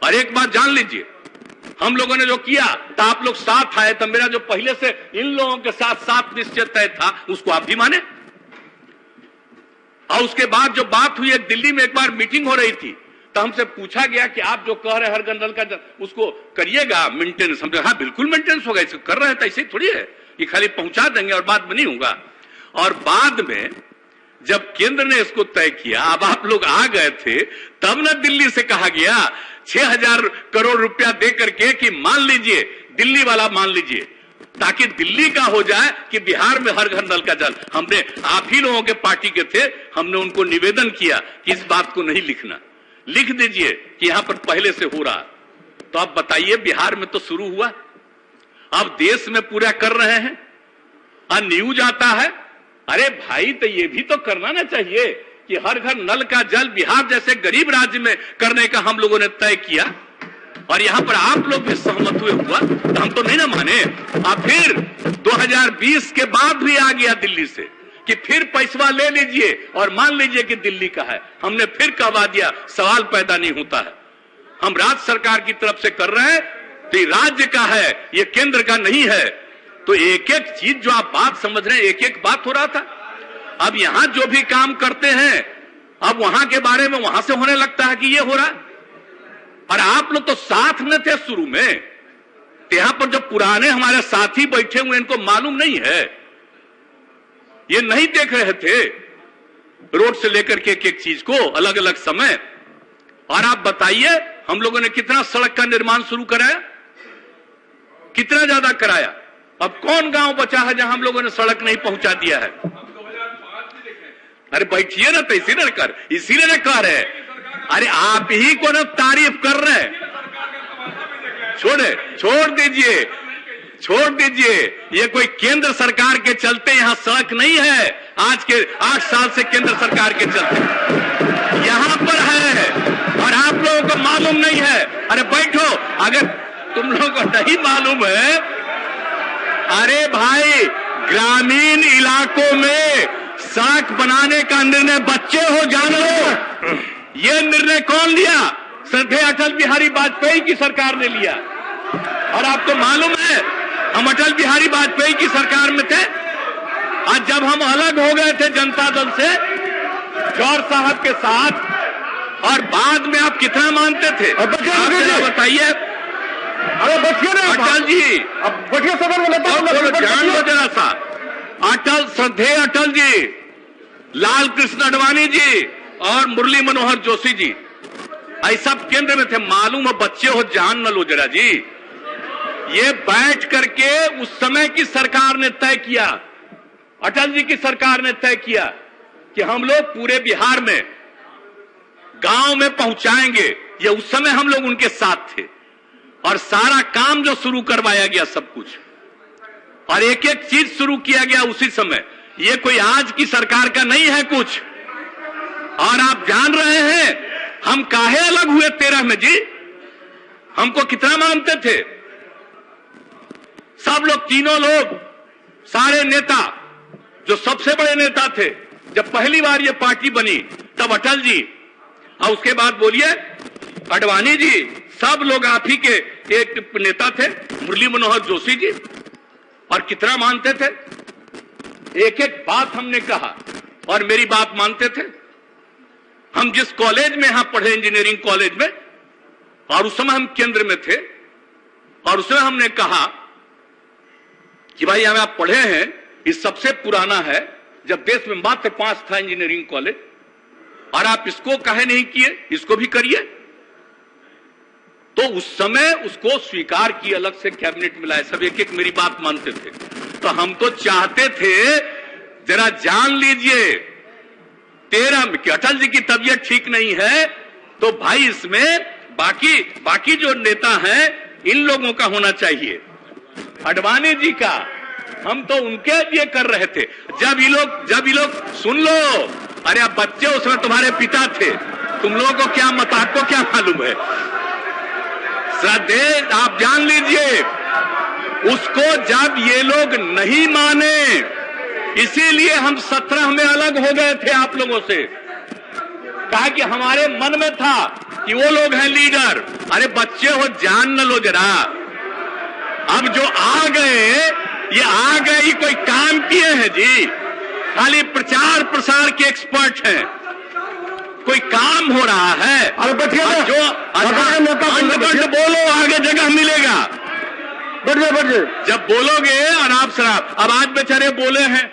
और एक बात जान लीजिए, हम लोगों ने जो किया तो आप लोग साथ आए, तो मेरा जो पहले से इन लोगों के साथ साथ निश्चय तय था उसको आप भी माने। और उसके बाद जो बात हुई, एक दिल्ली में एक बार मीटिंग हो रही थी, तो हमसे पूछा गया कि आप जो कह रहे हैं हर घर नल का उसको करिएगा मेंटेनेंस। हम हाँ बिल्कुल मेंटेनेंस होगा, इसको कर रहे हैं तो ऐसे ही थोड़ी है, ये खाली पहुंचा देंगे और बात बनी होगा। और बाद में जब केंद्र ने इसको तय किया, अब आप लोग आ गए थे, तब ना दिल्ली से कहा गया 6,000 करोड़ रुपया दे करके कि मान लीजिए दिल्ली वाला मान लीजिए, ताकि दिल्ली का हो जाए कि बिहार में हर घर नल का जल। हमने आप ही लोगों के पार्टी के थे, हमने उनको निवेदन किया कि इस बात को नहीं लिखना, लिख दीजिए कि यहां पर पहले से हो रहा। तो आप बताइए, बिहार में तो शुरू हुआ, अब देश में पूरा कर रहे हैं और न्यूज आता है। अरे भाई, तो ये भी तो करना ना चाहिए कि हर घर नल का जल बिहार जैसे गरीब राज्य में करने का हम लोगों ने तय किया, और यहां पर आप लोग भी सहमत हुए हुआ, तो हम तो नहीं ना माने। अब फिर 2020 के बाद भी आ गया दिल्ली से कि फिर पैसा ले लीजिए और मान लीजिए कि दिल्ली का है। हमने फिर कहवा दिया, सवाल पैदा नहीं होता है। हम राज्य सरकार की तरफ से कर रहे हैं तो ये राज्य का है, ये केंद्र का नहीं है। तो एक एक चीज जो आप बात समझ रहे हैं, एक एक बात हो रहा था। अब यहां जो भी काम करते हैं, अब वहां के बारे में वहां से होने लगता है कि ये हो रहा है। और आप लोग तो साथ में थे शुरू में, तो यहां पर जो पुराने हमारे साथी बैठे हुए इनको मालूम नहीं है, ये नहीं देख रहे थे रोड से लेकर के एक एक चीज को अलग अलग समय। और आप बताइए, हम लोगों ने कितना सड़क का निर्माण शुरू कराया, कितना ज्यादा कराया। अब कौन गांव बचा है जहां हम लोगों ने सड़क नहीं पहुंचा दिया है। अरे बैठिए ना, तो इसीलिए ना कह रहे हैं। अरे आप ही को ना तारीफ कर रहे हैं। छोड़ दीजिए, ये कोई केंद्र सरकार के चलते यहां सड़क नहीं है। आज के 8 साल से केंद्र सरकार के चलते यहां पर है, और आप लोगों को मालूम नहीं है। अरे बैठो, अगर तुम लोगों को नहीं मालूम है, अरे भाई, ग्रामीण इलाकों में सड़क बनाने का निर्णय बच्चे हो जान लो, ये निर्णय कौन लिया? श्रद्धेय अटल बिहारी वाजपेयी की सरकार ने लिया। और आपको मालूम है, हम अटल बिहारी वाजपेयी की सरकार में थे, आज जब हम अलग हो गए थे जनता दल से जौहर साहब के साथ, और बाद में आप कितना मानते थे बताइए। अरे बचिए ना अटल जी, अब बचिए सदन में जान लो जरा सा। अटल, श्रद्धेय अटल जी, लाल कृष्ण आडवाणी जी और मुरली मनोहर जोशी जी, ऐसा केंद्र में थे। मालूम है, बच्चे हो जान न लो जरा जी। ये बैठ करके उस समय की सरकार ने तय किया, अटल जी की सरकार ने तय किया कि हम लोग पूरे बिहार में गांव में पहुंचाएंगे। ये उस समय हम लोग उनके साथ थे, और सारा काम जो शुरू करवाया गया सब कुछ, और एक एक चीज शुरू किया गया उसी समय। ये कोई आज की सरकार का नहीं है कुछ। और आप जान रहे हैं हम काहे अलग हुए 13 में जी? हमको कितना मानते थे सब लोग, तीनों लोग, सारे नेता, जो सबसे बड़े नेता थे। जब पहली बार ये पार्टी बनी तब अटल जी, और उसके बाद बोलिए आडवाणी जी, सब लोग आप ही के एक नेता थे, मुरली मनोहर जोशी जी, और कितना मानते थे। एक एक बात हमने कहा और मेरी बात मानते थे। हम जिस कॉलेज में यहां पढ़े, इंजीनियरिंग कॉलेज में, और उस समय हम केंद्र में थे, और उसमें हमने कहा कि भाई हमें आप पढ़े हैं, ये सबसे पुराना है, जब देश में मात्र 5 था इंजीनियरिंग कॉलेज, और आप इसको काहे नहीं किए, इसको भी करिए। तो उस समय उसको स्वीकार किए, अलग से कैबिनेट मिला, सब एक एक मेरी बात मानते थे। तो हम तो चाहते थे, जरा जान लीजिए 13 में कि अटल जी की तबीयत ठीक नहीं है, तो भाई इसमें बाकी जो नेता हैं इन लोगों का होना चाहिए, आडवाणी जी का। हम तो उनके लिए कर रहे थे। जब ये लोग सुन लो, अरे आप बच्चे उसमें तुम्हारे पिता थे, तुम लोगों को क्या मत, आपको क्या मालूम है। श्रद्धेय, आप जान लीजिए, उसको जब ये लोग नहीं माने, इसीलिए हम 17 में अलग हो गए थे आप लोगों से। कहा कि हमारे मन में था कि वो लोग हैं लीडर। अरे बच्चे हो, जान न लो जरा। अब जो आ गए, ये आ गए, ये कोई काम किए हैं जी? खाली प्रचार प्रसार के एक्सपर्ट हैं। कोई काम हो रहा है? अरे बैठिए ना। जो अंडरग्राउंड बोलो, आगे जगह मिलेगा। बैठिए। जब बोलोगे अनाप शराब, अब आज बेचारे बोले हैं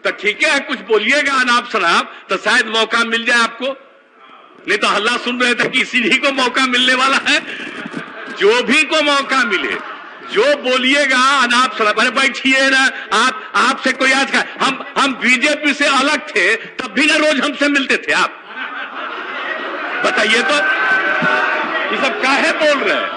तो ठीक है, कुछ बोलिएगा अनाप शराब तो शायद मौका मिल जाए आपको। नहीं तो हल्ला सुन रहे थे कि इसी ही को मौका मिलने वाला है। जो भी को मौका मिले, जो बोलिएगा अनाप शराब। अरे बैठिए ना आप, आपसे कोई आज का, हम बीजेपी से अलग थे तब भी ना रोज हमसे मिलते थे आप। बताइए तो, ये सब काहे बोल रहे हैं?